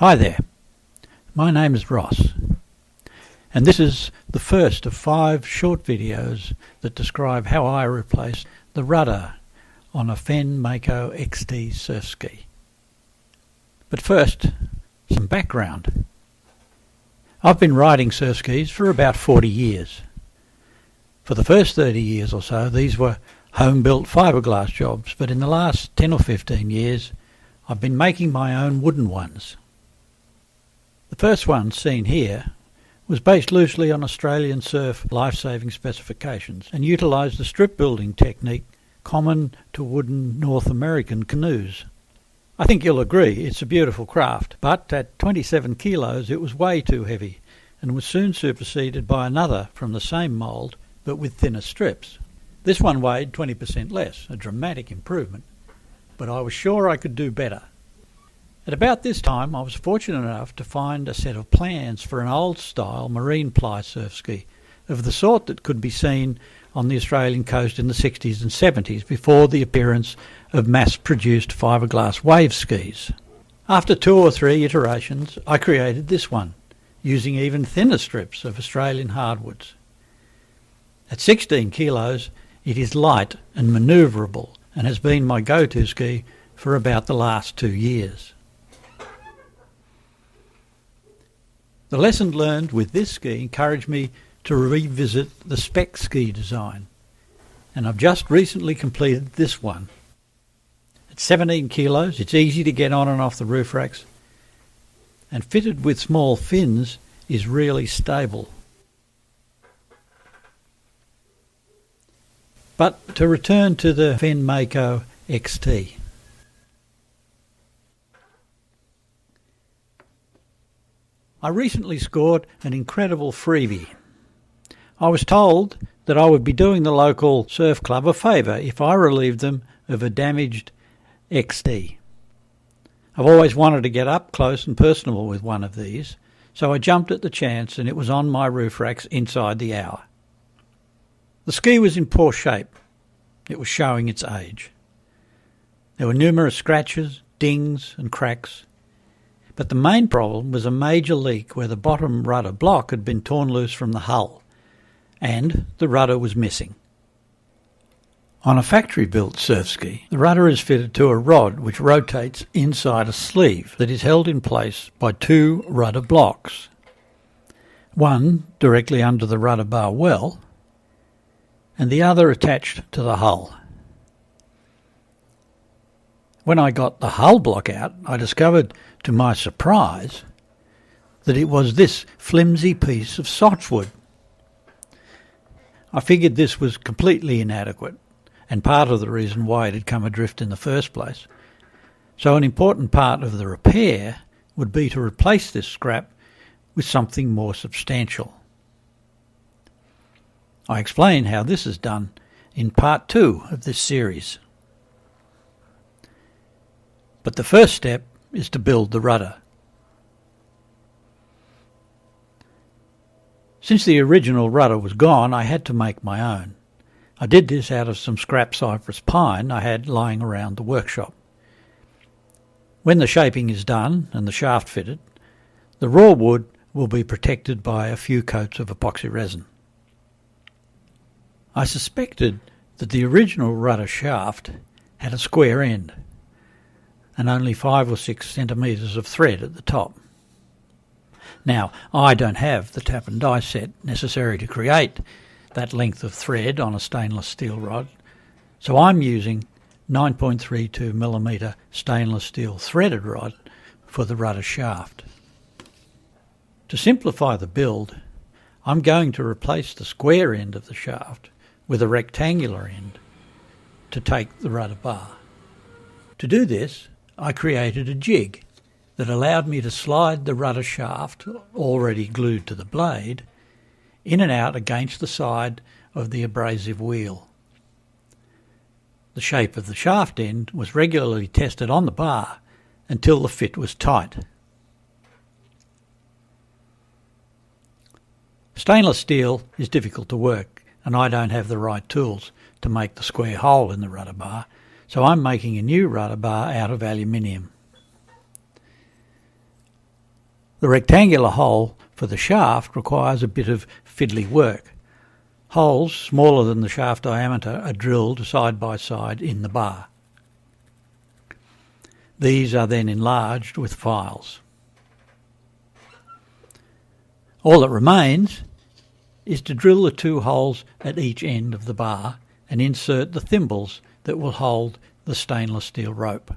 Hi there, my name is Ross, and this is the first of 5 short videos that describe how I replaced the rudder on a Fenn Mako XT surfski. But first, some background. I've been riding surfskis for about 40 years. For the first 30 years or so, these were home-built fiberglass jobs, but in the last 10 or 15 years, I've been making my own wooden ones. The first one seen here was based loosely on Australian surf life-saving specifications and utilised the strip building technique common to wooden North American canoes. I think you'll agree it's a beautiful craft, but at 27 kilos it was way too heavy and was soon superseded by another from the same mould but with thinner strips. This one weighed 20% less, a dramatic improvement, but I was sure I could do better. At about this time I was fortunate enough to find a set of plans for an old-style marine ply surfski of the sort that could be seen on the Australian coast in the 60s and 70s before the appearance of mass-produced fiberglass wave skis. After 2 or 3 iterations I created this one, using even thinner strips of Australian hardwoods. At 16 kilos it is light and manoeuvrable and has been my go-to ski for about the last 2 years. The lesson learned with this ski encouraged me to revisit the spec ski design, and I've just recently completed this one. At 17 kilos, it's easy to get on and off the roof racks, and fitted with small fins is really stable. But to return to the Fenn Mako XT. I recently scored an incredible freebie. I was told that I would be doing the local surf club a favour if I relieved them of a damaged XT. I've always wanted to get up close and personal with one of these, so I jumped at the chance and it was on my roof racks inside the hour. The ski was in poor shape. It was showing its age. There were numerous scratches, dings and cracks. But the main problem was a major leak where the bottom rudder block had been torn loose from the hull, and the rudder was missing. On a factory-built surfski, the rudder is fitted to a rod which rotates inside a sleeve that is held in place by 2 rudder blocks, one directly under the rudder bar well, and the other attached to the hull. When I got the hull block out, I discovered, to my surprise, that it was this flimsy piece of softwood. I figured this was completely inadequate, and part of the reason why it had come adrift in the first place. So an important part of the repair would be to replace this scrap with something more substantial. I explain how this is done in part 2 of this series. But the first step is to build the rudder. Since the original rudder was gone, I had to make my own. I did this out of some scrap cypress pine I had lying around the workshop. When the shaping is done and the shaft fitted, the raw wood will be protected by a few coats of epoxy resin. I suspected that the original rudder shaft had a square end and only 5 or 6 centimetres of thread at the top. Now, I don't have the tap and die set necessary to create that length of thread on a stainless steel rod, so I'm using 9.32mm stainless steel threaded rod for the rudder shaft. To simplify the build, I'm going to replace the square end of the shaft with a rectangular end to take the rudder bar. To do this, I created a jig that allowed me to slide the rudder shaft, already glued to the blade, in and out against the side of the abrasive wheel. The shape of the shaft end was regularly tested on the bar until the fit was tight. Stainless steel is difficult to work, and I don't have the right tools to make the square hole in the rudder bar, so I'm making a new rudder bar out of aluminium. The rectangular hole for the shaft requires a bit of fiddly work. Holes smaller than the shaft diameter are drilled side by side in the bar. These are then enlarged with files. All that remains is to drill the 2 holes at each end of the bar and insert the thimbles that will hold the stainless steel rope.